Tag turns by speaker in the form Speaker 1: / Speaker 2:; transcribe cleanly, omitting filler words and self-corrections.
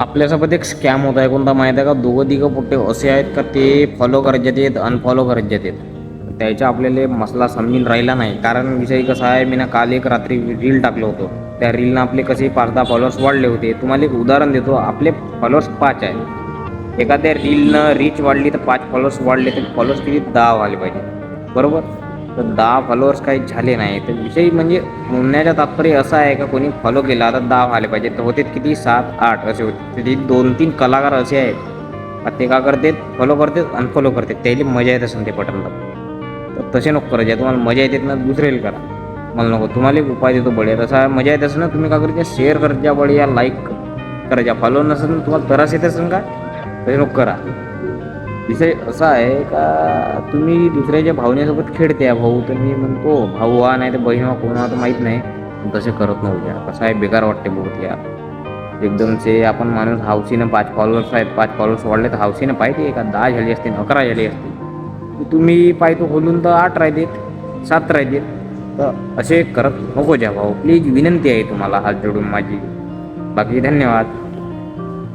Speaker 1: आपल्यासोबत एक स्कॅम होत आहे. कोणता माहीत आहे का? दोघं तिघं पोट्टे असे आहेत का ते फॉलो करायचे आहेत, अनफॉलो करायचे आहेत. त्याचा आपल्याला मसला समजून राहिला नाही. कारण विषय कसा आहे, मी ना काल एक रात्री रील टाकलो होतो. त्या रीलनं आपले कसे 5-10 फॉलोअर्स वाढले होते. तुम्हाला एक उदाहरण देतो. आपले फॉलोअर्स 5 आहे. एखाद्या रीलनं रीच वाढली तर 5 फॉलोअर्स वाढले, तर फॉलोअर्स किती 10 व्हायला पाहिजे, बरोबर? तर 10 फॉलोअर्स काही झाले नाही. तर विषय म्हणजे म्हणण्याचा तात्पर्य असा आहे का कोणी फॉलो केला तर 10 व्हायला पाहिजे. तर होते किती 7-8 असे होते. ते 2-3 कलाकार असे आहेत, ते का करतात, फॉलो करतात अनफॉलो करतात. त्याला मजा येत असेल ते बटन दाबून. तर तसे नको करायचे. तुम्हाला मजा येते ना, दुसरेला करा, मला नको. तुम्हाला एक उपाय देतो बढिया. तसा मजा येत असेल ना, तुम्ही का करायचे, शेअर करत जा बढिया, लाईक करायच्या. फॉलो नसेल ना तुम्हाला त्रास येत असेल का, तरी नको करा. विषय असा आहे का तुम्ही दुसऱ्याच्या भावनेसोबत खेळते भाऊ. तर मी म्हणतो भाऊ हा नाही तर बहीण हा कोण हा तर माहीत नाही, पण तसे करत नव्हते. कसं आहे, बेकार वाटते बहुत यार. एकदमचे आपण माणूस हावशीनं 5 फॉलोअर्स आहेत, 5 फॉलोअर्स वाढले तर हावशीनं पाहिजे का 10 झाली असतील, 11 झाली असतील. तुम्ही पाहतो खोलून तर 8 राहते, 7 राहते. तर असे करत नको जा भाऊ. प्लीज विनंती आहे तुम्हाला हात जोडून माझी. बाकी धन्यवाद.